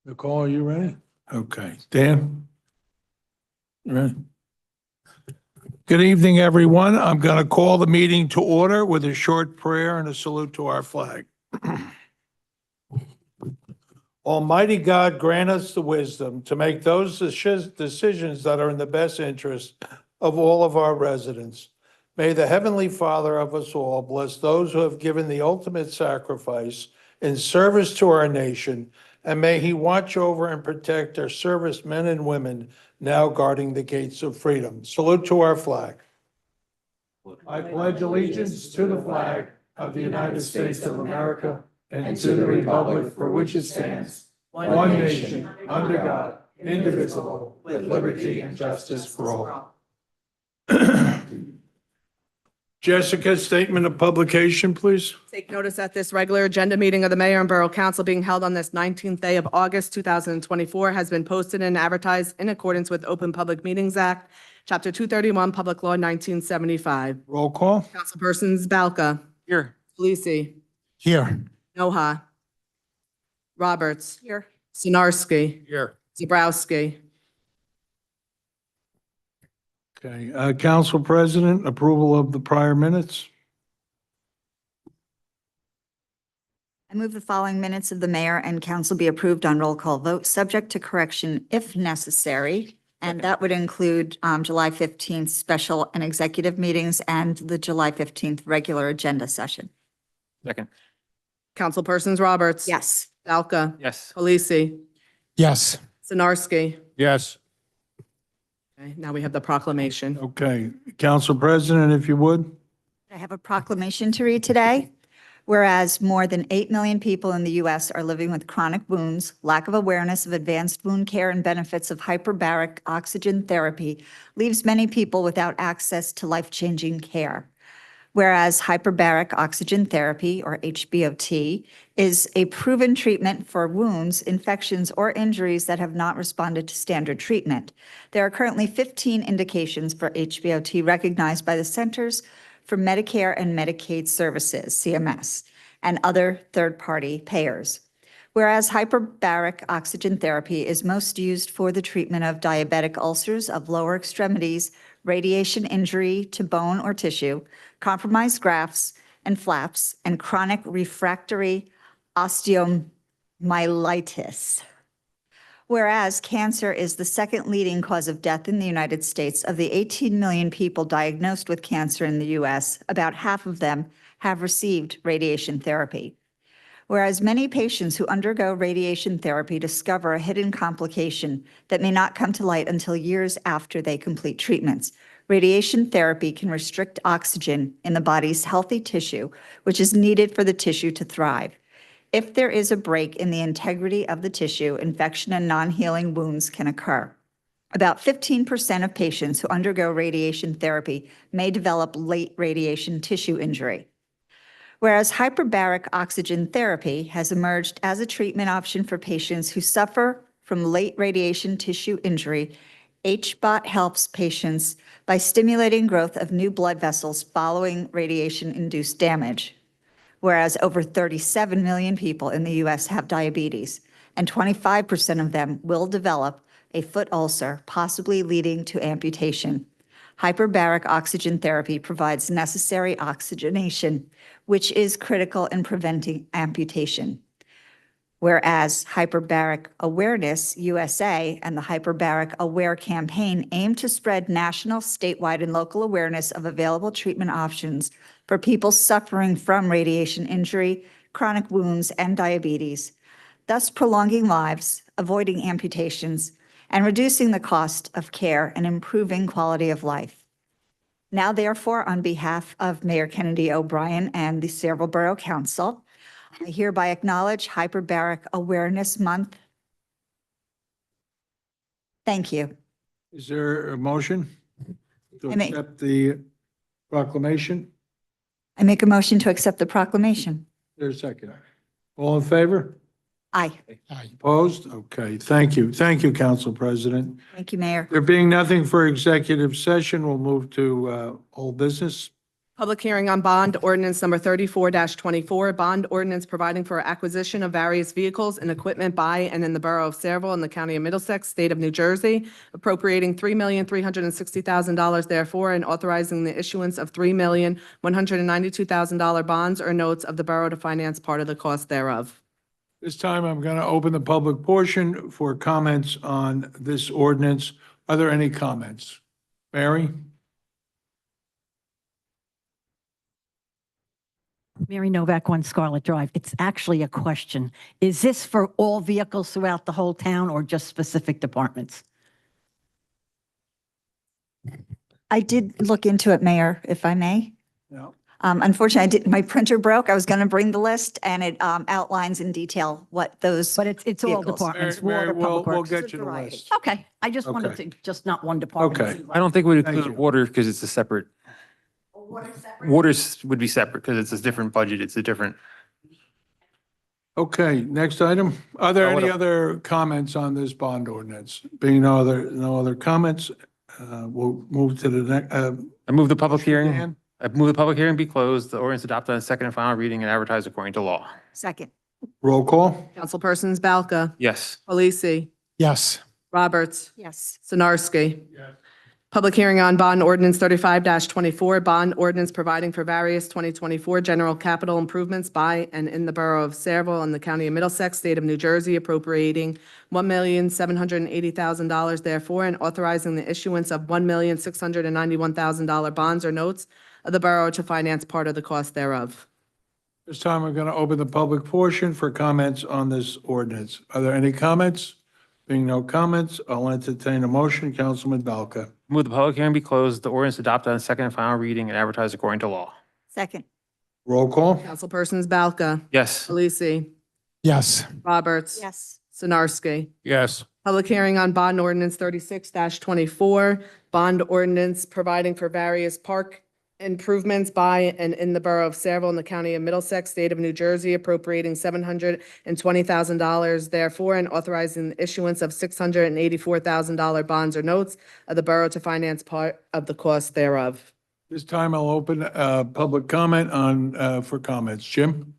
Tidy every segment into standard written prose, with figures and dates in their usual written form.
Nicole, are you ready? Okay. Dan? You ready? Good evening, everyone. I'm going to call the meeting to order with a short prayer and a salute to our flag. Almighty God, grant us the wisdom to make those decisions that are in the best interest of all of our residents. May the Heavenly Father of us all bless those who have given the ultimate sacrifice in service to our nation, and may He watch over and protect our servicemen and women now guarding the gates of freedom. Salute to our flag. I pledge allegiance to the flag of the United States of America and to the republic for which it stands, one nation, under God, indivisible, with liberty and justice for all. Jessica, statement of publication, please. Take notice that this regular agenda meeting of the Mayor and Borough Council being held on this 19th day of August, 2024 has been posted and advertised in accordance with Open Public Meetings Act, Chapter 231, Public Law 1975. Roll call. Councilpersons Balca. Here. Lucy. Here. Noha. Roberts. Here. Sinarski. Here. Zabrowski. Okay, Council President, approval of the prior minutes. I move the following minutes of the mayor and council be approved on roll call vote, subject to correction if necessary. And that would include July 15th special and executive meetings and the July 15th regular agenda session. Second. Councilpersons Roberts. Yes. Balca. Yes. Polisi. Yes. Sinarski. Yes. Okay, now we have the proclamation. Okay, Council President, if you would. I have a proclamation to read today. Whereas more than 8 million people in the U.S. are living with chronic wounds, lack of awareness of advanced wound care and benefits of hyperbaric oxygen therapy leaves many people without access to life-changing care. Whereas hyperbaric oxygen therapy, or HBOT, is a proven treatment for wounds, infections, or injuries that have not responded to standard treatment. There are currently 15 indications for HBOT recognized by the Centers for Medicare and Medicaid Services, CMS, and other third-party payers. Whereas hyperbaric oxygen therapy is most used for the treatment of diabetic ulcers of lower extremities, radiation injury to bone or tissue, compromised grafts and flaps, and chronic refractory osteomyelitis. Whereas cancer is the second leading cause of death in the United States, of the 18 million people diagnosed with cancer in the U.S., about half of them have received radiation therapy. Whereas many patients who undergo radiation therapy discover a hidden complication that may not come to light until years after they complete treatments. Radiation therapy can restrict oxygen in the body's healthy tissue, which is needed for the tissue to thrive. If there is a break in the integrity of the tissue, infection and non-healing wounds can occur. About 15% of patients who undergo radiation therapy may develop late radiation tissue injury. Whereas hyperbaric oxygen therapy has emerged as a treatment option for patients who suffer from late radiation tissue injury, HBOT helps patients by stimulating growth of new blood vessels following radiation-induced damage. Whereas over 37 million people in the U.S. have diabetes, and 25% of them will develop a foot ulcer, possibly leading to amputation. Hyperbaric oxygen therapy provides necessary oxygenation, which is critical in preventing amputation. Whereas Hyperbaric Awareness USA and the Hyperbaric Aware campaign aim to spread national, statewide, and local awareness of available treatment options for people suffering from radiation injury, chronic wounds, and diabetes, thus prolonging lives, avoiding amputations, and reducing the cost of care and improving quality of life. Now, therefore, on behalf of Mayor Kennedy O'Brien and the Sayreville Borough Council, I hereby acknowledge Hyperbaric Awareness Month. Thank you. Is there a motion to I make- accept the proclamation? I make a motion to accept the proclamation. There's a second. All in favor? Aye. Opposed? Okay, thank you. Thank you, Council President. Thank you, Mayor. There being nothing for executive session, we'll move to old business. Public hearing on bond ordinance number 34-24, bond ordinance providing for acquisition of various vehicles and equipment by and in the Borough of Sayreville in the County of Middlesex, State of New Jersey, appropriating $3,360,000 therefore, and authorizing the issuance of $3,192,000 bonds or notes of the borough to finance part of the cost thereof. This time I'm going to open the public portion for comments on this ordinance. Are there any comments? Mary? Mary Novak, 1 Scarlet Drive. It's actually a question. Is this for all vehicles throughout the whole town or just specific departments? I did look into it, Mayor, if I may. No. Unfortunately, my printer broke. I was going to bring the list and it outlines in detail what those. But it's all Vehicles. departments, Mary, water, public we'll works. get It's a you the variety. list. Okay, I just wanted Okay. to, just not one department. Okay. I don't think we'd Thank include you. water because it's a separate, waters would be separate because it's a different budget. It's a different. Okay, next item. Are there Oh, what any up? other comments on this bond ordinance? Being no other comments, we'll move to the next. I move the public hearing. Dan? I move the public hearing be closed, the ordinance adopted on second and final reading and advertised according to law. Second. Roll call? Councilpersons Balca, Yes. Polisi, Yes. Roberts, Yes. Sinarski. Public hearing on bond ordinance 35-24, bond ordinance providing for various 2024 general capital improvements by and in the Borough of Sayreville and the County of Middlesex, State of New Jersey, appropriating $1,780,000 therefore, and authorizing the issuance of $1,691,000 bonds or notes of the borough to finance part of the cost thereof. This time we're going to open the public portion for comments on this ordinance. Are there any comments? Being no comments, I'll entertain a motion. Councilman Balca. Move the public hearing be closed, the ordinance adopted on second and final reading and advertised according to law. Second. Roll call? Councilpersons Balca, Yes. Polisi, Yes. Roberts. Yes. Sinarski. Yes. Public hearing on bond ordinance 36-24, bond ordinance providing for various park improvements by and in the Borough of Sayreville in the County of Middlesex, State of New Jersey, appropriating $720,000 therefore, and authorizing the issuance of $684,000 bonds or notes of the borough to finance part of the cost thereof. This time I'll open public comment on, for comments. Jim?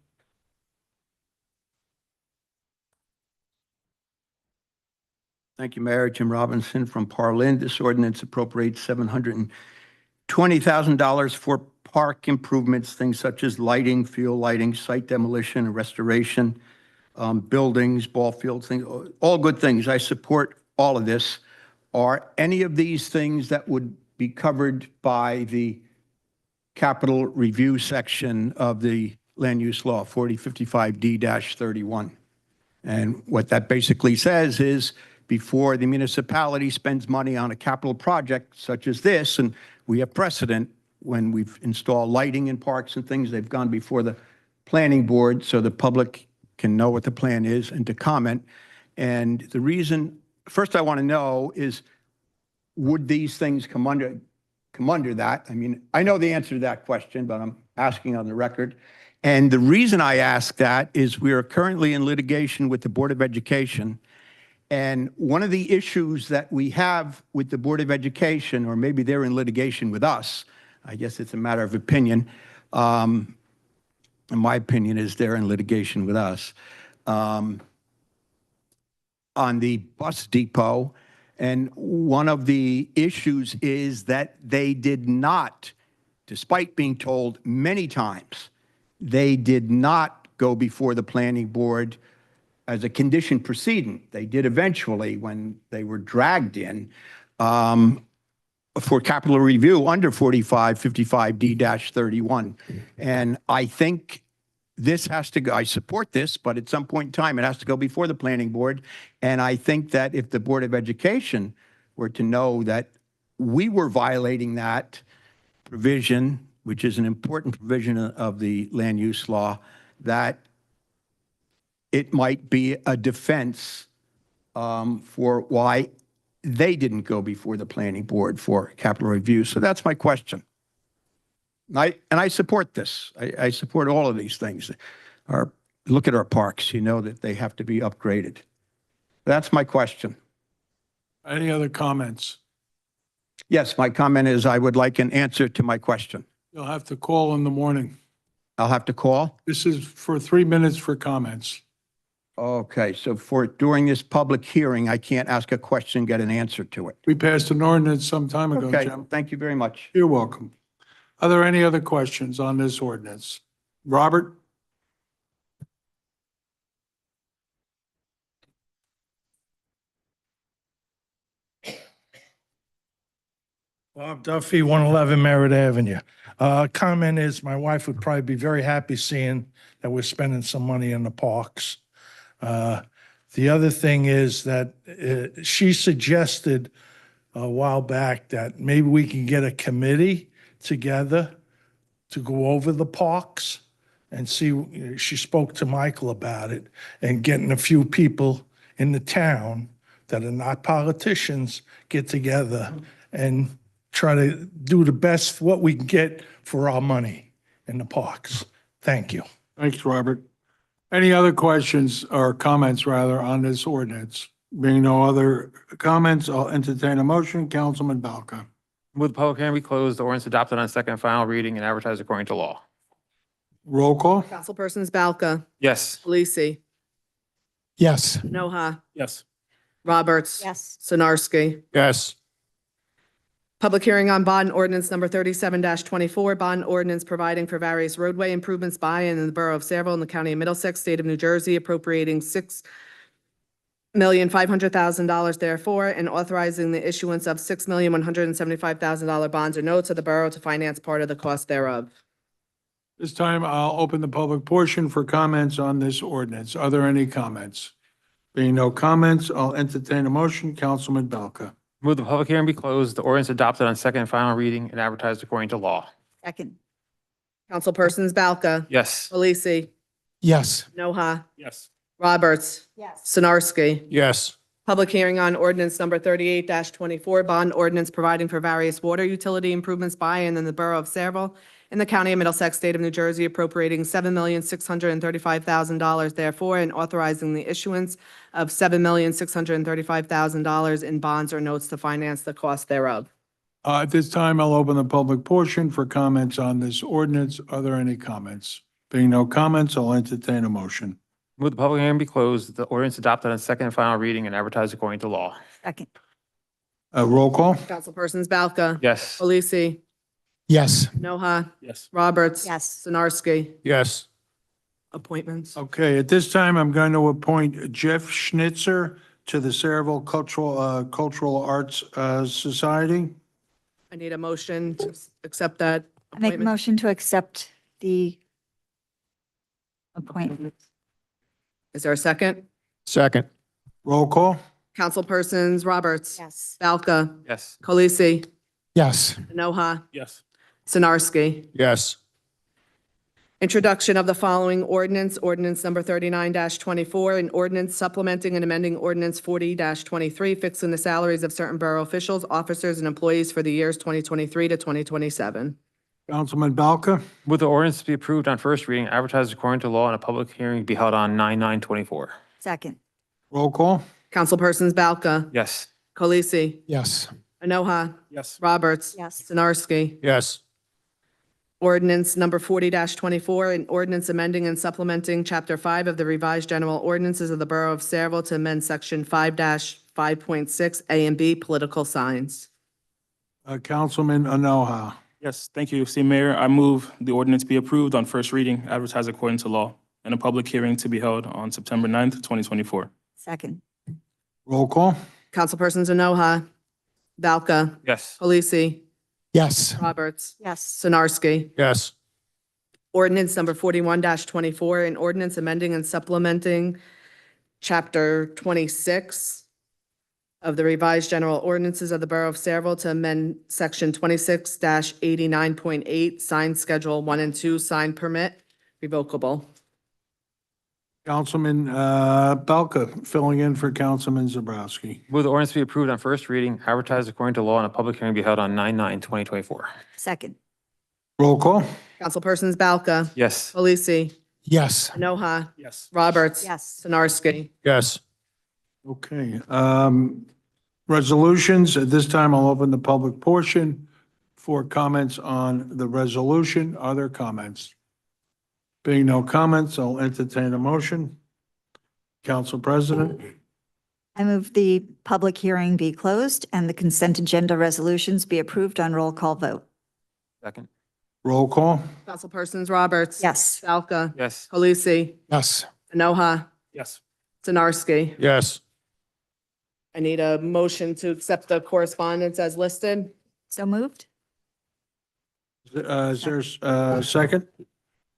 Thank you, Mayor. Jim Robinson from Parlin. This ordinance appropriates $720,000 for park improvements, things such as lighting, field lighting, site demolition and restoration, buildings, ball fields, things, all good things. I support all of this. Are any of these things that would be covered by the capital review section of the land use law, 4055D-31? And what that basically says is, before the municipality spends money on a capital project such as this, and we have precedent when we've installed lighting in parks and things, they've gone before the planning board so the public can know what the plan is and to comment. And the reason, first I want to know is, would these things come under that? I mean, I know the answer to that question, but I'm asking on the record. And the reason I ask that is we are currently in litigation with the Board of Education. And one of the issues that we have with the Board of Education, or maybe they're in litigation with us, I guess it's a matter of opinion. And my opinion is they're in litigation with us on the bus depot. And one of the issues is that they did not, despite being told many times, they did not go before the planning board as a condition precedent. They did eventually when they were dragged in for capital review under 4555D-31. And I think this has to go, I support this, but at some point in time, it has to go before the planning board. And I think that if the Board of Education were to know that we were violating that provision, which is an important provision of the land use law, that it might be a defense for why they didn't go before the planning board for capital review. So that's my question. And I support this. I support all of these things. Look at our parks, you know that they have to be upgraded. That's my question. Any other comments? Yes, my comment is I would like an answer to my question. You'll have to call in the morning. I'll have to call? This is for 3 minutes for comments. Okay, so during this public hearing, I can't ask a question, get an answer to it. We passed an ordinance some time ago, Okay, Jim. thank you very much. You're welcome. Are there any other questions on this ordinance? Robert? Bob Duffy, 111 Merritt Avenue. Comment is, my wife would probably be very happy seeing that we're spending some money in the parks. The other thing is that she suggested a while back that maybe we can get a committee together to go over the parks and see, she spoke to Michael about it, and getting a few people in the town that are not politicians get together and try to do the best what we can get for our money in the parks. Thank you. Thanks, Robert. Any other questions or comments, rather, on this ordinance? Being no other comments, I'll entertain a motion. Councilman Balca. Move the public hearing be closed, the ordinance adopted on second and final reading and advertised according to law. Roll call. Councilpersons Balca, Yes. Polisi, Yes. Noha, Yes. Roberts. Yes. Sinarski. Yes. Public hearing on bond ordinance number 37-24, bond ordinance providing for various roadway improvements by and in the borough of Sayreville in the county of Middlesex, state of New Jersey, appropriating $6,500,000 therefore, and authorizing the issuance of $6,175,000 bonds or notes of the borough to finance part of the cost thereof. This time, I'll open the public portion for comments on this ordinance. Are there any comments? Being no comments, I'll entertain a motion. Councilman Balca. Move the public hearing be closed, the ordinance adopted on second and final reading and advertised according to law. Second. Councilpersons Balca, Yes. Polisi, Yes. Noha, Yes. Roberts, Yes. Sinarski. Yes. Public hearing on ordinance number 38-24, bond ordinance providing for various water utility improvements by and in the borough of Sayreville in the county of Middlesex, state of New Jersey, appropriating $7,635,000 therefore, and authorizing the issuance of $7,635,000 in bonds or notes to finance the cost thereof. At this time, I'll open the public portion for comments on this ordinance. Are there any comments? Being no comments, I'll entertain a motion. Move the public hearing be closed, the ordinance adopted on second and final reading and advertised according to law. Second. Roll call. Councilpersons Balca, Yes. Polisi, Yes. Noha, Yes. Roberts. Yes. Sinarski. Yes. Appointments. Okay, at this time, I'm going to appoint Jeff Schnitzer to the Sayreville Cultural Arts Society. I need a motion to accept that I make a appointment. motion to accept the appointment. Is there a second? Second. Roll call. Councilpersons Roberts. Yes. Balca, Yes. Polisi, Yes. Noha, Yes. Sinarski. Yes. Introduction of the following ordinance, ordinance number 39-24, an ordinance supplementing and amending ordinance 40-23, fixing the salaries of certain borough officials, officers, and employees for the years 2023 to 2027. Councilman Balca. Move the ordinance be approved on first reading, advertised according to law, and a public hearing be held on 9/9/24. Second. Roll call. Councilpersons Balca, Yes. Polisi, Yes. Noha, Yes. Roberts. Yes. Sinarski. Yes. Ordinance number 40-24, an ordinance amending and supplementing Chapter 5 of the revised general ordinances of the Borough of Sayreville to amend Section 5-5.6 A and B, political signs. Councilman Anoha. Yes, thank you, Mr. Mayor. I move the ordinance be approved on first reading, advertised according to law, and a public hearing to be held on September 9th, 2024. Second. Roll call. Councilpersons Anoha, Balca, Yes. Polisi, Yes. Roberts, Yes. Sinarski. Yes. Ordinance number 41-24, an ordinance amending and supplementing Chapter 26 of the revised general ordinances of the Borough of Sayreville to amend Section 26-89.8, sign Schedule 1 and 2, sign permit, revocable. Councilman Balca, filling in for Councilman Zabrowski. Move the ordinance be approved on first reading, advertised according to law, and a public hearing be held on 9/9/2024. Second. Roll call. Councilpersons Balca, Yes. Polisi, Yes. Noha, Yes. Roberts. Yes. Sinarski. Yes. Okay. Resolutions. At this time, I'll open the public portion for comments on the resolution. Are there comments? Being no comments, I'll entertain a motion. Council President? I move the public hearing be closed and the consent agenda resolutions be approved on roll call vote. Second. Roll call? Councilpersons Roberts. Yes. Falca. Yes. Halisi. Yes. Enoha. Yes. Sinarski. Yes. I need a motion to accept the correspondence as listed. So moved? Is there a second?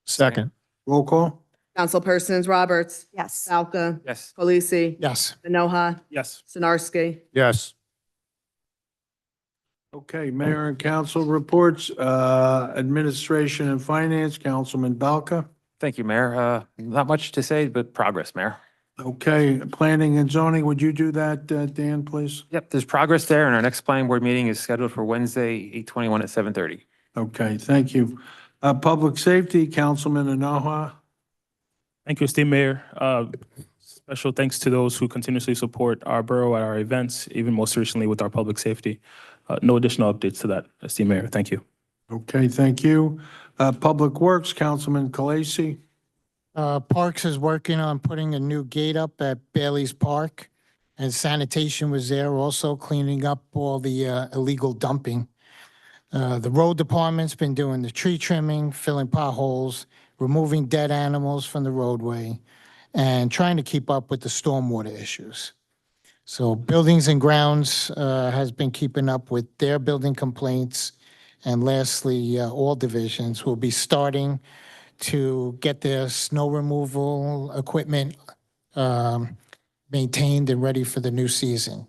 Second. Roll call? Councilpersons Roberts. Yes. Falca. Yes. Halisi. Yes. Enoha. Yes. Sinarski. Yes. Okay, Mayor and Council reports, Administration and Finance, Councilman Balka. Thank you, Mayor. Not much to say, but progress, Mayor. Okay, Planning and Zoning, would you do that, Dan, please? Yep, there's progress there, and our next planning board meeting is scheduled for Wednesday, 8/21 at 7:30. Okay, thank you. Public Safety, Councilman Enoha. Thank you, esteemed Mayor. Special thanks to those who continuously support our borough at our events, even most recently with our public safety. No additional updates to that, esteemed Mayor. Thank you. Okay, thank you. Public Works, Councilman Kalasi. Parks is working on putting a new gate up at Bailey's Park, and sanitation was there also cleaning up all the illegal dumping. The road department's been doing the tree trimming, filling potholes, removing dead animals from the roadway, and trying to keep up with the stormwater issues. So Buildings and Grounds has been keeping up with their building complaints. And lastly, all divisions will be starting to get their snow removal equipment maintained and ready for the new season.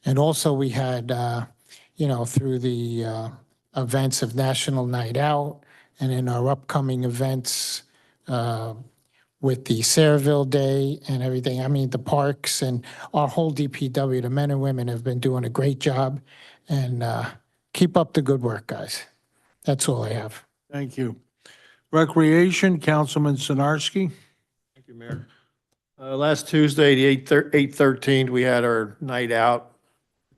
And also we had, through the events of National Night Out and in our upcoming events with the Sayreville Day and everything, I mean, the parks and our whole DPW, the men and women have been doing a great job. And keep up the good work, guys. That's all I have. Thank you. Recreation, Councilman Sinarski. Thank you, Mayor. Last Tuesday, the 8/13, we had our night out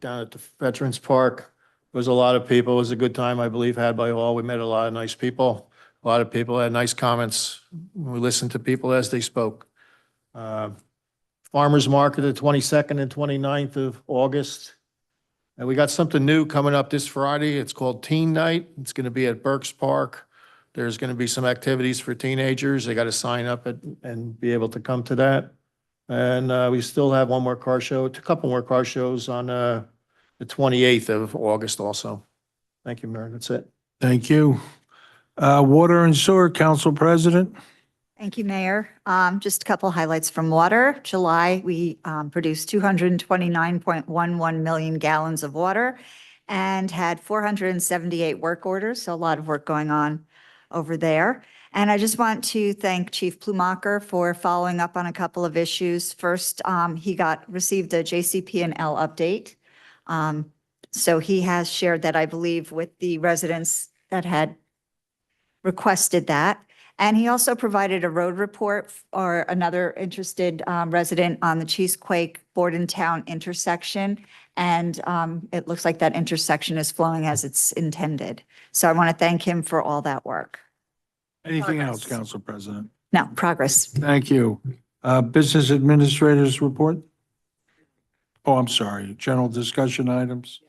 down at the Veterans Park. There was a lot of people. It was a good time, I believe, had by all. We met a lot of nice people. A lot of people had nice comments. We listened to people as they spoke. Farmers Market, the 22nd and 29th of August. And we got something new coming up this Friday. It's called Teen Night. It's going to be at Burks Park. There's going to be some activities for teenagers. They got to sign up and be able to come to that. And we still have one more car show, a couple more car shows on the 28th of August also. Thank you, Mayor. That's it. Thank you. Water and Sewer, Council President. Thank you, Mayor. Just a couple highlights from water. July, we produced 229.11 million gallons of water and had 478 work orders, so a lot of work going on over there. And I just want to thank Chief Plumacher for following up on a couple of issues. First, he received a JCP&L update. So he has shared that, I believe, with the residents that had requested that. And he also provided a road report for another interested resident on the Cheesequake Bordentown intersection. And it looks like that intersection is flowing as it's intended. So I want to thank him for all that work. Anything else, Progress. Council President? No, progress. Thank you. Business Administrators Report? Oh, I'm sorry. General discussion items?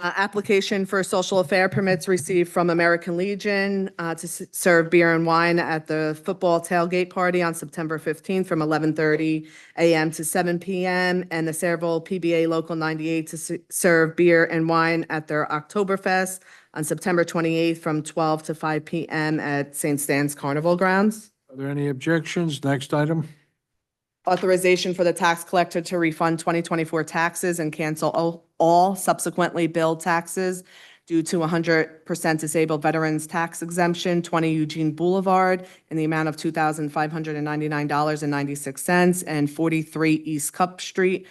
Application for social affair permits received from American Legion to serve beer and wine at the football tailgate party on September 15th from 11:30 a.m. to 7 p.m. and the Sayreville PBA Local 98 to serve beer and wine at their Oktoberfest on September 28th from 12 to 5 p.m. at St. Stan's Carnival Grounds. Are there any objections? Next item? Authorization for the tax collector to refund 2024 taxes and cancel all subsequently billed taxes due to 100% disabled veterans tax exemption, 20 Eugene Boulevard, in the amount of $2,599.96, and 43 East Cup Street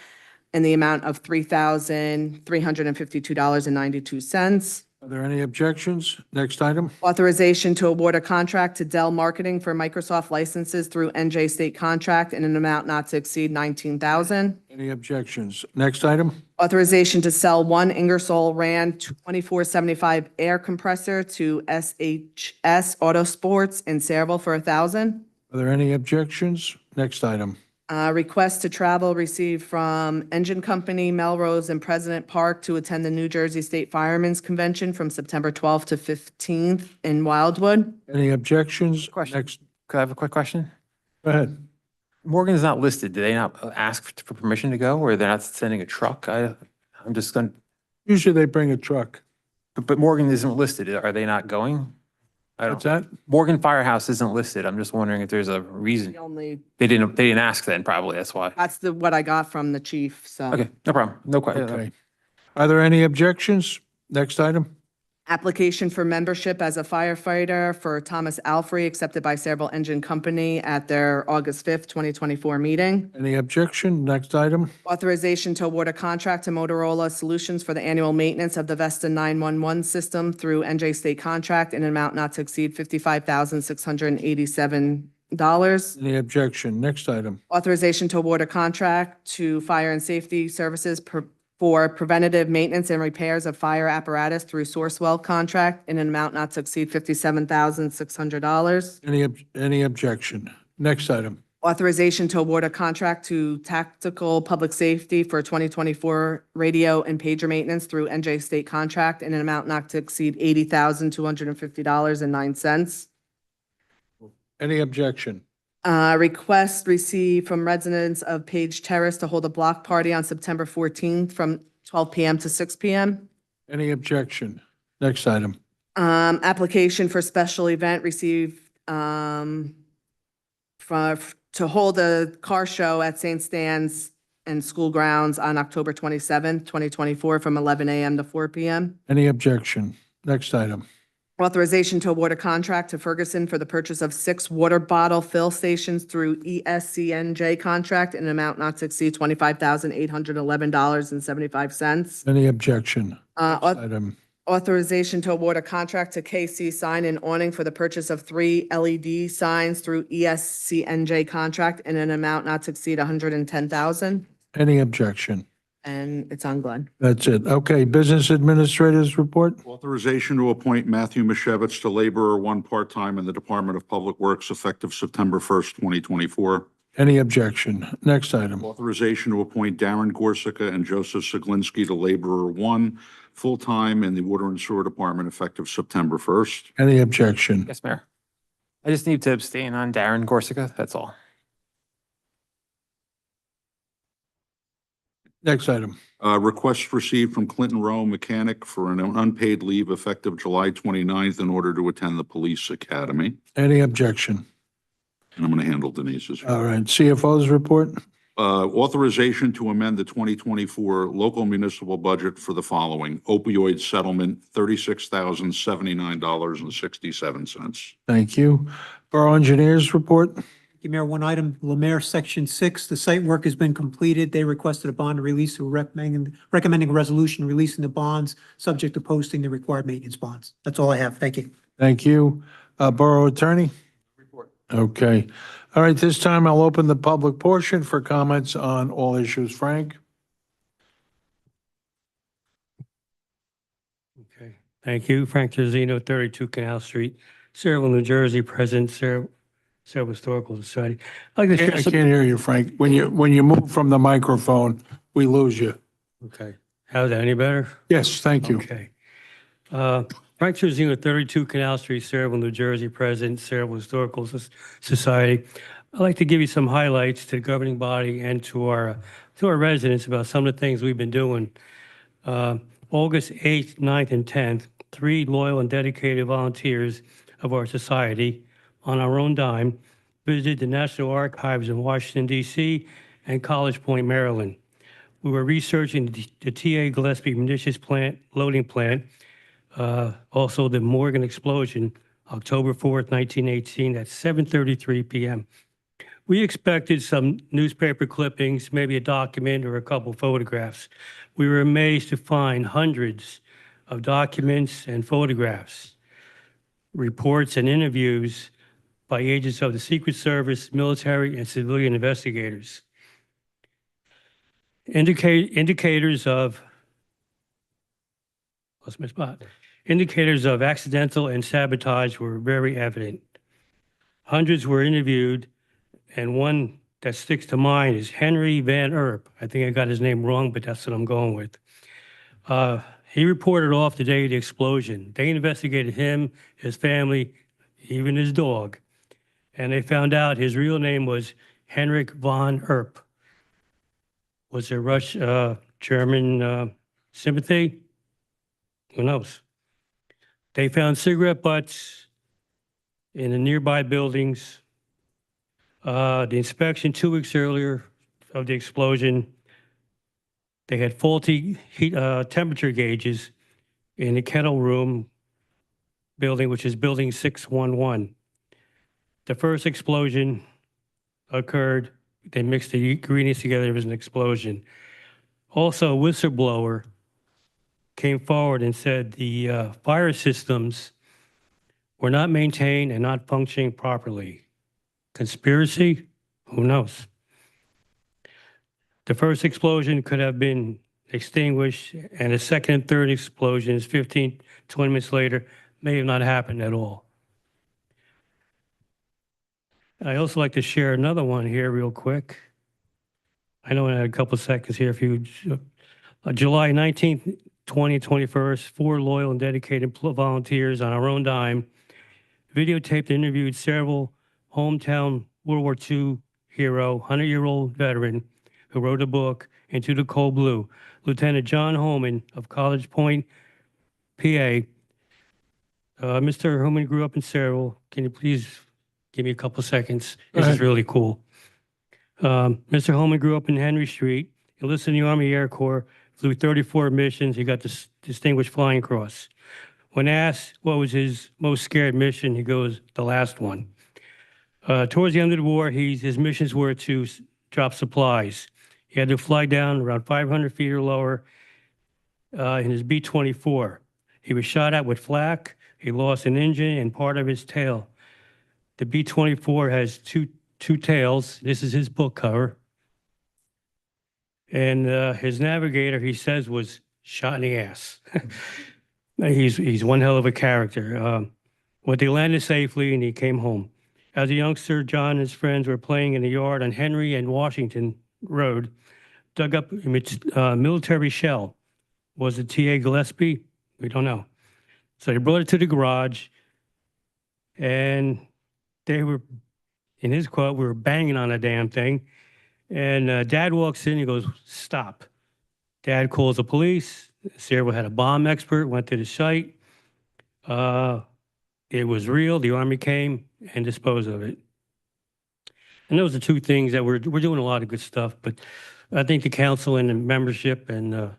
in the amount of $3,352.92. Are there any objections? Next item. Authorization to award a contract to Dell Marketing for Microsoft licenses through NJ State contract in an amount not to exceed $19,000. Any objections? Next item. Authorization to sell one Ingersoll Rand 2475 air compressor to SHS Autosports in Sayreville for $1,000. Are there any objections? Next item. Request to travel received from Engine Company, Melrose, and President Park to attend the New Jersey State Firemen's Convention from September 12th to 15th in Wildwood. Any objections? Question. Next, Could I have a quick question? go ahead. Morgan is not listed. Did they not ask for permission to go, or they're not sending a truck? I'm just going, Usually they bring a truck. but Morgan isn't listed. Are they not going? I What's don't, that? Morgan Firehouse isn't listed. I'm just wondering if there's a reason. The only, They didn't ask then, probably. That's why. that's what I got from the chief, so. Okay, no problem. No question. Okay. Are there any objections? Next item. Application for membership as a firefighter for Thomas Alfrey, accepted by Sayreville Engine Company at their August 5th, 2024 meeting. Any objection? Next item. Authorization to award a contract to Motorola Solutions for the annual maintenance of the Vesta 911 system through NJ State contract in an amount not to exceed $55,687. Any objection? Next item. Authorization to award a contract to Fire and Safety Services for preventative maintenance and repairs of fire apparatus through Sourcewell contract in an amount not to exceed $57,600. Any objection? Next item. Authorization to award a contract to Tactical Public Safety for 2024 radio and pager maintenance through NJ State contract in an amount not to exceed $80,250.09. Any objection? Request received from residents of Page Terrace to hold a block party on September 14th from 12 PM to 6 PM. Any objection? Next item. Application for special event received to hold a car show at St. Stan's and School Grounds on October 27th, 2024, from 11 AM to 4 PM. Any objection? Next item. Authorization to award a contract to Ferguson for the purchase of 6 water bottle fill stations through ESCNJ contract in an amount not to exceed $25,811.75. Any objection? Next Auth- item. Authorization to award a contract to KC Sign and Awning for the purchase of 3 LED signs through ESCNJ contract in an amount not to exceed $110,000. Any objection? And it's on Glenn. That's it. Okay, business administrators report. Authorization to appoint Matthew Mashevitz to laborer 1 part-time in the Department of Public Works effective September 1st, 2024. Any objection? Next item. Authorization to appoint Darren Gorsica and Joseph Seglinski to laborer 1 full-time in the Water and Sewer Department effective September 1st. Any objection? Yes, Mayor. I just need to abstain on Darren Gorsica. That's all. Next item. Request received from Clinton Rowe Mechanic for an unpaid leave effective July 29th in order to attend the Police Academy. Any objection? And I'm going to handle Denise's. All right, CFO's report. Authorization to amend the 2024 local municipal budget for the following: opioid settlement, $36,079.67. Thank you. Borough engineers report. Thank you, Mayor. One item, Lemaire, Section 6, the site work has been completed. They requested a bond release. We're recommending a resolution releasing the bonds, subject to posting the required maintenance bonds. That's all I have. Thank you. Thank you. Borough attorney. Report. Okay. All right, this time I'll open the public portion for comments on all issues. Frank? Okay, thank you. Frank Terzino, 32 Canal Street, Sayreville, New Jersey, President, Sayreville Historical Society. I'd like to I share can't some. hear you, Frank. When you move from the microphone, we lose you. Okay, how's that, any better? Yes, thank you. Okay. Frank Terzino, 32 Canal Street, Sayreville, New Jersey, President, Sayreville Historical Society. I'd like to give you some highlights to the governing body and to our residents about some of the things we've been doing. August 8th, 9th, and 10th, 3 loyal and dedicated volunteers of our society, on our own dime, visited the National Archives in Washington, D.C. and College Point, Maryland. We were researching the T.A. Gillespie munitions plant, loading plant, also the Morgan explosion, October 4th, 1918 at 7:33 p.m. We expected some newspaper clippings, maybe a document or a couple photographs. We were amazed to find hundreds of documents and photographs, reports and interviews by agents of the Secret Service, military, and civilian investigators. Indicators of accidental and sabotage were very evident. Hundreds were interviewed, and one that sticks to mind is Henry Van Erp. I think I got his name wrong, but that's what I'm going with. He reported off the day of the explosion. They investigated him, his family, even his dog, and they found out his real name was Henrik von Erp. Was there German sympathy? Who knows? They found cigarette butts in the nearby buildings. The inspection 2 weeks earlier of the explosion, they had faulty temperature gauges in the kennel room building, which is building 611. The first explosion occurred. They mixed the ingredients together. It was an explosion. Also, a whistleblower came forward and said the fire systems were not maintained and not functioning properly. Conspiracy? Who knows? The first explosion could have been extinguished, and the second and third explosions, 15, 20 minutes later, may have not happened at all. I also like to share another one here real quick. I know I had a couple of seconds here. If you, July 19th, 2021, 4 loyal and dedicated volunteers on our own dime videotaped and interviewed several hometown World War II hero, 100-year-old veteran who wrote a book, Into the Cold Blue, Lieutenant John Holman of College Point, PA. Mr. Holman grew up in Sayreville. Can you please give me a couple seconds? This is really cool. Mr. Holman grew up in Henry Street, enlisted in the Army Air Corps, flew 34 missions. He got the Distinguished Flying Cross. When asked what was his most scared mission, he goes, the last one. Towards the end of the war, his missions were to drop supplies. He had to fly down around 500 feet or lower in his B-24. He was shot at with flak. He lost an engine and part of his tail. The B-24 has two tails. This is his book cover. And his navigator, he says, was shot in the ass. He's one hell of a character. But they landed safely and he came home. As a youngster, John and his friends were playing in the yard on Henry and Washington Road, dug up a military shell. Was it T.A. Gillespie? We don't know. So they brought it to the garage, and they were, in his quote, we were banging on a damn thing. And Dad walks in, he goes, stop. Dad calls the police. Sayreville had a bomb expert, went to the site. It was real. The Army came and disposed of it. And those are two things that we're doing a lot of good stuff, but I think the council and the membership and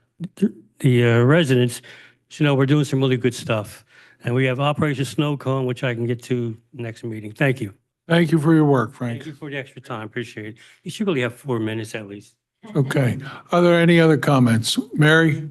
the residents should know we're doing some really good stuff. And we have Operation Snow Cone, which I can get to next meeting. Thank you. Thank you for your work, Frank. Thank you for the extra time. Appreciate it. You should really have 4 minutes at least. Okay. Are there any other comments? Mary?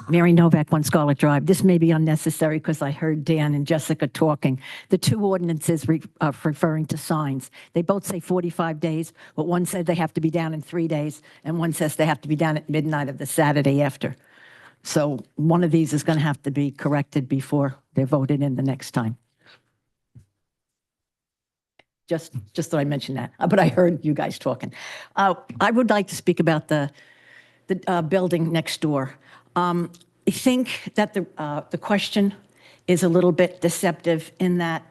Mary Novak, 1 Scarlet Drive. This may be unnecessary because I heard Dan and Jessica talking. The 2 ordinances referring to signs, they both say 45 days, but one said they have to be down in 3 days, and one says they have to be down at midnight of the Saturday after. So one of these is going to have to be corrected before they're voted in the next time. Just thought I mentioned that, but I heard you guys talking. I would like to speak about the building next door. I think that the question is a little bit deceptive in that,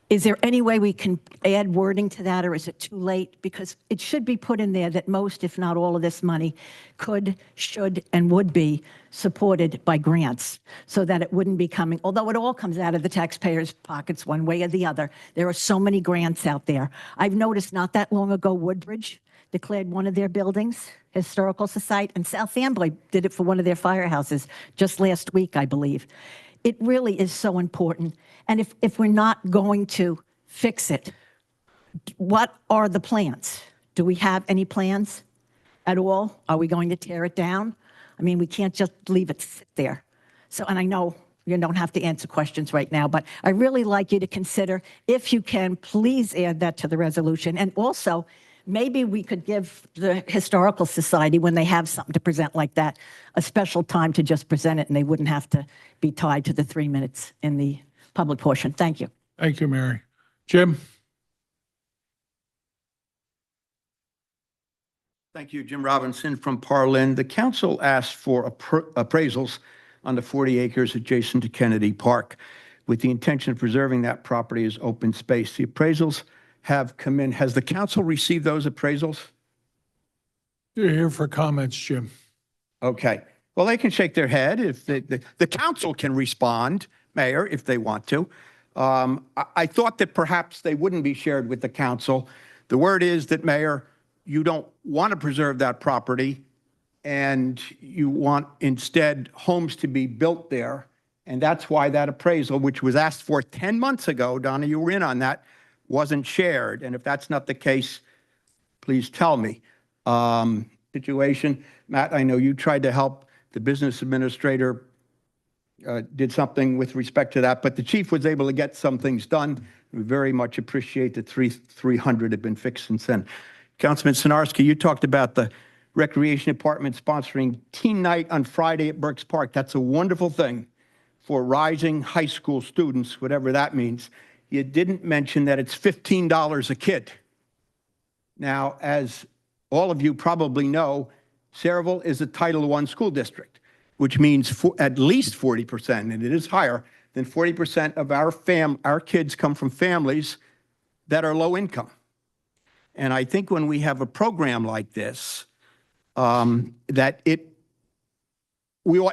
is there any way we can add wording to that, or is it too late? Because it should be put in there that most, if not all of this money could, should, and would be supported by grants so that it wouldn't be coming, although it all comes out of the taxpayers' pockets one way or the other. There are so many grants out there. I've noticed not that long ago, Woodbridge declared one of their buildings Historical Society, and South Amboy did it for one of their firehouses just last week, I believe. It really is so important. And if we're not going to fix it, what are the plans? Do we have any plans? at all? Are we going to tear it down? I mean, we can't just leave it sit there. So, and I know you don't have to answer questions right now, but I really like you to consider, if you can, please add that to the resolution. And also, maybe we could give the Historical Society, when they have something to present like that, a special time to just present it, and they wouldn't have to be tied to the 3 minutes in the public portion. Thank you. Thank you, Mary. Jim? Thank you, Jim Robinson from Parlin. The council asked for appraisals on the 40 acres adjacent to Kennedy Park with the intention of preserving that property as open space. The appraisals have come in. Has the council received those appraisals? You're here for comments, Jim. Okay. Well, they can shake their head if the council can respond, Mayor, if they want to. I thought that perhaps they wouldn't be shared with the council. The word is that, Mayor, you don't want to preserve that property, and you want instead homes to be built there. And that's why that appraisal, which was asked for 10 months ago, Donna, you were in on that, wasn't shared. And if that's not the case, please tell me. Situation, Matt, I know you tried to help. The business administrator did something with respect to that, but the chief was able to get some things done. We very much appreciate that 300 have been fixed since then. Councilman Sinarski, you talked about the Recreation Department sponsoring Teen Night on Friday at Burks Park. That's a wonderful thing for rising high school students, whatever that means. You didn't mention that it's $15 a kid. Now, as all of you probably know, Sayreville is a Title I school district, which means at least 40%, and it is higher than 40% of our kids come from families that are low income. And I think when we have a program like this, we ought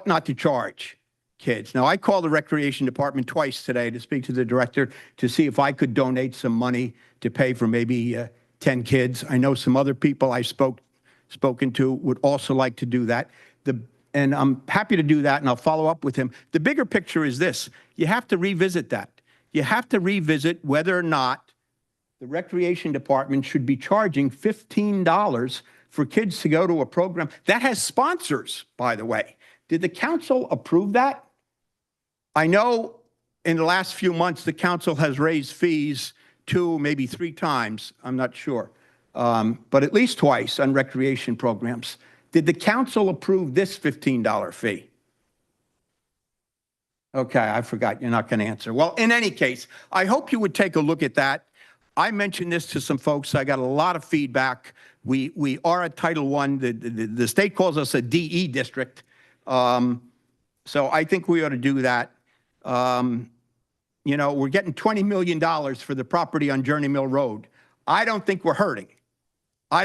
not to charge kids. Now, I called the Recreation Department twice today to speak to the director to see if I could donate some money to pay for maybe 10 kids. I know some other people I spoken to would also like to do that. And I'm happy to do that, and I'll follow up with him. The bigger picture is this. You have to revisit that. You have to revisit whether or not the Recreation Department should be charging $15 for kids to go to a program that has sponsors, by the way. Did the council approve that? I know in the last few months, the council has raised fees 2, maybe 3 times, I'm not sure, but at least twice on recreation programs. Did the council approve this $15 fee? Okay, I forgot, you're not going to answer. Well, in any case, I hope you would take a look at that. I mentioned this to some folks. I got a lot of feedback. We are a Title I. The state calls us a DE district. So I think we ought to do that. You know, we're getting $20 million for the property on Journey Mill Road. I don't think we're hurting. I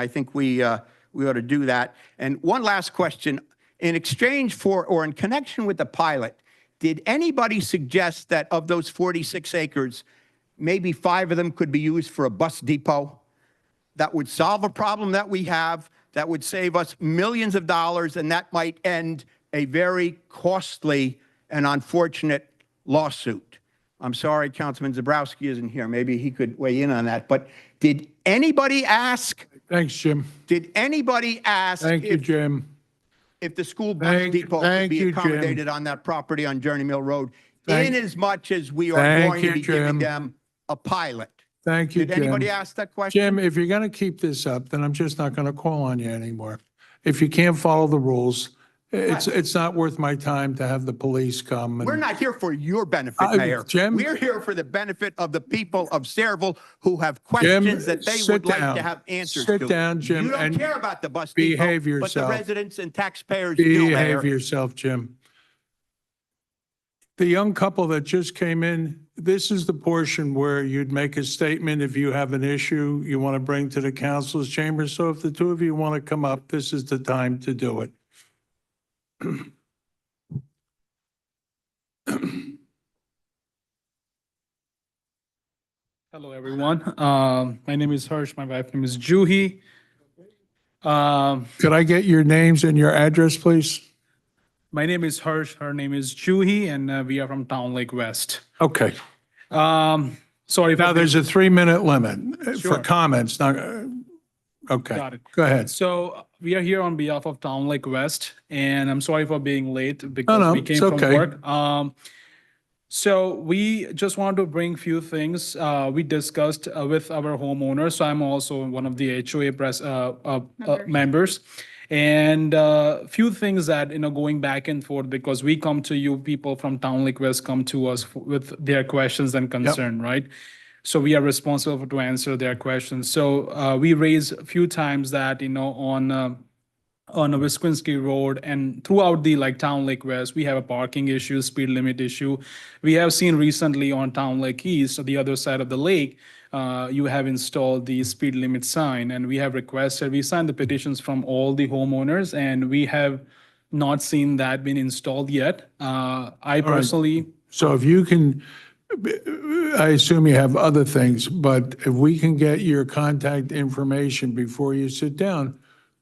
think we ought to do that. And one last question. In exchange for, or in connection with the pilot, did anybody suggest that of those 46 acres, maybe 5 of them could be used for a bus depot? That would solve a problem that we have, that would save us millions of dollars, and that might end a very costly and unfortunate lawsuit. I'm sorry Councilman Zabrowski isn't here. Maybe he could weigh in on that. But did anybody ask? Thanks, Jim. Did anybody ask? Thank you, Jim. If the school bus depot could be accommodated on that property on Journey Mill Road, in as much as we are going to be giving them a pilot? Thank you, Jim. Did anybody ask that question? Jim, if you're going to keep this up, then I'm just not going to call on you anymore. If you can't follow the rules, it's not worth my time to have the police come. We're not here for your benefit, Mayor. Jim, we're here for the benefit of the people of Sayreville who have questions that they would like to have answers to. Sit down, Jim. You don't and care about the bus behave depot, yourself. but the residents and taxpayers do, Mayor. Behave yourself, Jim. The young couple that just came in, this is the portion where you'd make a statement if you have an issue you want to bring to the council's chamber. So if the two of you want to come up, this is the time to do it. Hello, everyone. My name is Harsh. My wife's name is Juhi. Could I get your names and your address, please? My name is Harsh. Her name is Juhi, and we are from Town Lake West. Okay. Sorry. Now, there's a 3-minute limit for Sure. comments. Now, Okay, Got it. go ahead. So we are here on behalf of Town Lake West, and I'm sorry for being late because we it's came from okay. work. So we just wanted to bring few things we discussed with our homeowners. So I'm also one of the HOA members. And few things that, going back and forth, because we come to you, people from Town Lake West come to us with their questions and concern, right? So we are responsible to answer their questions. So we raised a few times that, on a Wisconsin Road and throughout the Town Lake West, we have a parking issue, speed limit issue. We have seen recently on Town Lake East, the other side of the lake, you have installed the speed limit sign, and we have requested, we signed the petitions from all the homeowners, and we have not seen that been installed yet. I personally, So if you can, I assume you have other things, but if we can get your contact information before you sit down,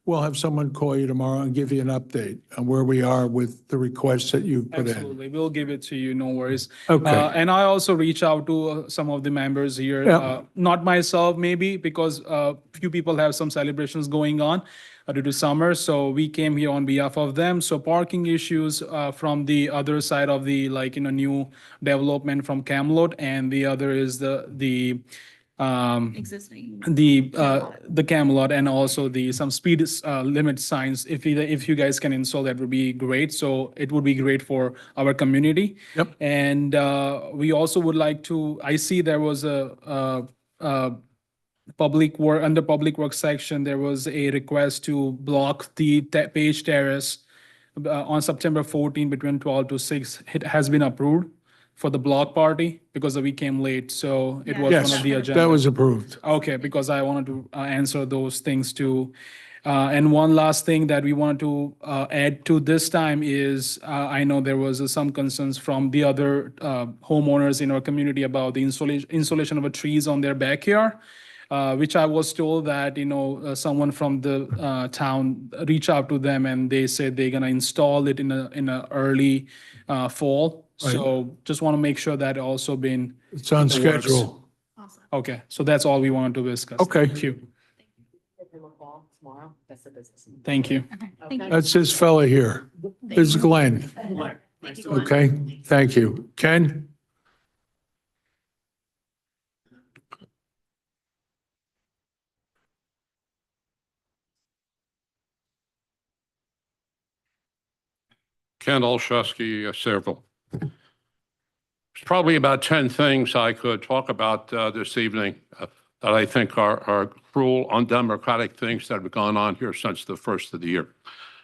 we'll have someone call you tomorrow and give you an update on where we are with the requests that you put in. absolutely, we'll give it to you, no worries. Okay. And I also reach out to some of the members here, Yeah. not myself maybe, because few people have some celebrations going on due to summer, so we came here on behalf of them. So parking issues from the other side of the new development from Camelot, and the other is the Camelot, and also some speed limit signs. If you guys can install, that would be great. So it would be great for our community. Yep. And we also would like to, I see there was a public work, under public works section, there was a request to block the Page Terrace on September 14 between 12 to 6. It has been approved for the block party because we came late, so it was one Yes, of the agenda. that was approved. Okay, because I wanted to answer those things too. And one last thing that we wanted to add to this time is, I know there was some concerns from the other homeowners in our community about the installation of trees on their backyard, which I was told that, someone from the town reached out to them and they said they're gonna install it in a early fall. So just want to make sure that also been. It's on in the works. schedule. Okay, so that's all we wanted to discuss. Okay. Thank you. Thank you. That's this fella here. This is Glenn. Okay, thank you. Ken? Ken Olszewski, Sayreville. There's probably about 10 things I could talk about this evening that I think are cruel, undemocratic things that have gone on here since the first of the year.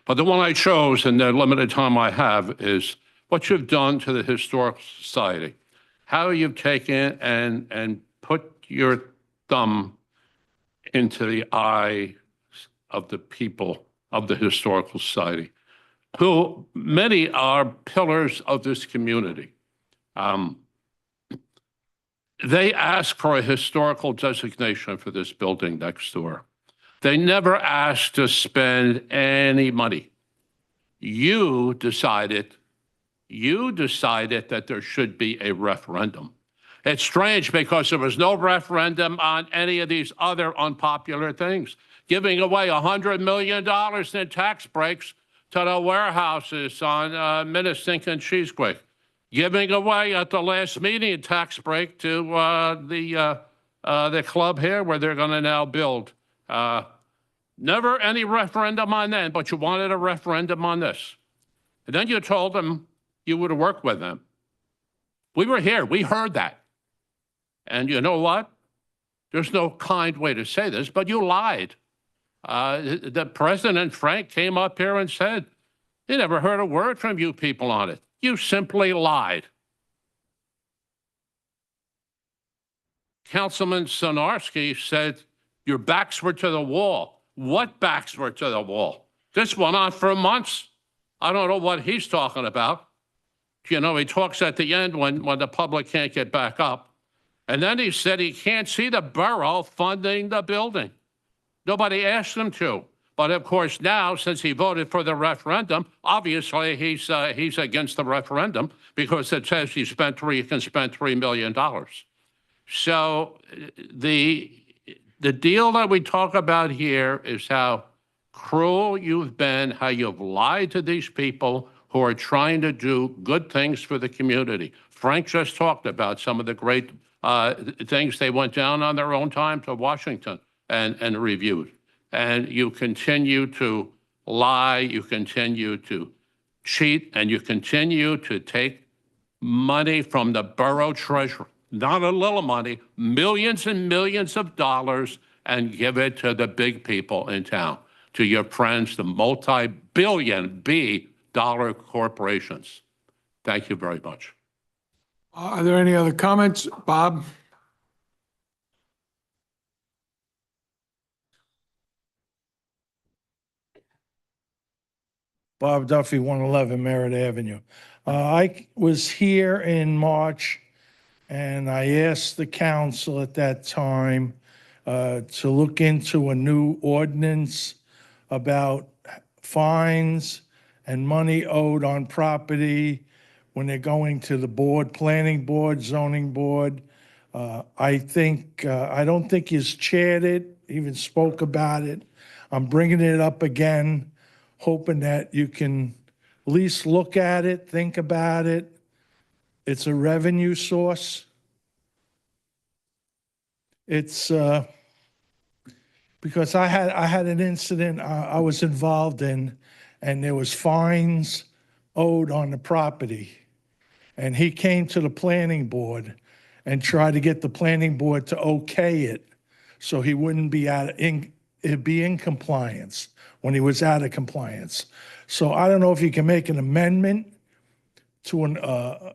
But the one I chose in the limited time I have is what you've done to the Historical Society, how you've taken and put your thumb into the eye of the people of the Historical Society, who many are pillars of this community. They asked for a historical designation for this building next door. They never asked to spend any money. You decided that there should be a referendum. It's strange because there was no referendum on any of these other unpopular things. Giving away $100 million in tax breaks to the warehouses on Minnesink and Cheesequake. Giving away at the last meeting a tax break to the club here where they're going to now build. Never any referendum on that, but you wanted a referendum on this. And then you told them you would work with them. We were here. We heard that. And you know what? There's no kind way to say this, but you lied. The President Frank came up here and said, he never heard a word from you people on it. You simply lied. Councilman Sonarski said your backs were to the wall. What backs were to the wall? This went on for months. I don't know what he's talking about. You know, he talks at the end when the public can't get back up. And then he said he can't see the borough funding the building. Nobody asked him to. But of course now, since he voted for the referendum, obviously he's against the referendum because it says he can spend $3 million. So the the deal that we talk about here is how cruel you've been, how you've lied to these people who are trying to do good things for the community. Frank just talked about some of the great things they went down on their own time to Washington and reviewed. And you continue to lie, you continue to cheat, and you continue to take money from the borough treasury, not a little money, millions and millions of dollars, and give it to the big people in town, to your friends, the multi-billion dollar corporations. Thank you very much. Are there any other comments? Bob? Bob Duffy, 111 Merritt Avenue. I was here in March, and I asked the council at that time to look into a new ordinance about fines and money owed on property when they're going to the board, planning board, zoning board. I don't think he's chaired it, even spoke about it. I'm bringing it up again, hoping that you can at least look at it, think about it. It's a revenue source. It's because I had an incident I was involved in, and there was fines owed on the property. And he came to the planning board and tried to get the planning board to okay it so he wouldn't be it'd be in compliance when he was out of compliance. So I don't know if you can make an amendment to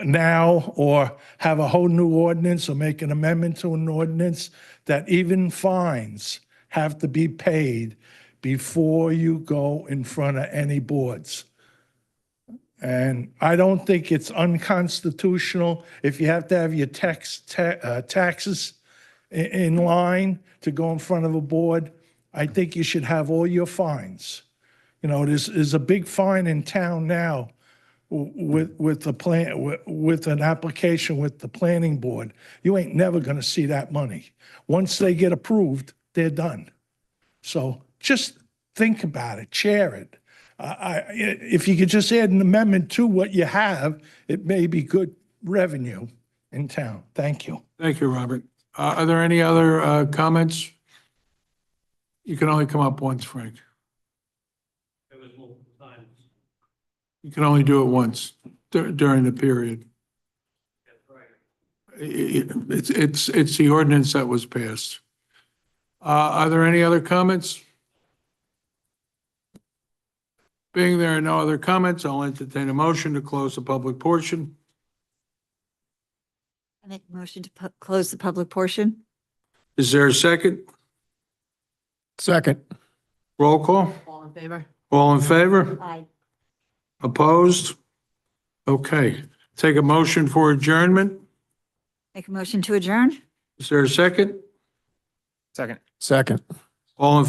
now, or have a whole new ordinance, or make an amendment to an ordinance that even fines have to be paid before you go in front of any boards. And I don't think it's unconstitutional if you have to have your taxes in line to go in front of a board. I think you should have all your fines. You know, there's a big fine in town now with an application with the planning board. You ain't never going to see that money. Once they get approved, they're done. So just think about it, chair it. If you could just add an amendment to what you have, it may be good revenue in town. Thank you. Thank you, Robert. Are there any other comments? You can only come up once, Frank. You can only do it once during the period. It's the ordinance that was passed. Are there any other comments? Being there are no other comments, I'll entertain a motion to close the public portion. I make a motion to close the public portion. Is there a second? Second. Roll call? All in favor? All in favor? Aye. Opposed? Okay. Take a motion for adjournment. Make a motion to adjourn? Is there a second? Second. Second. All in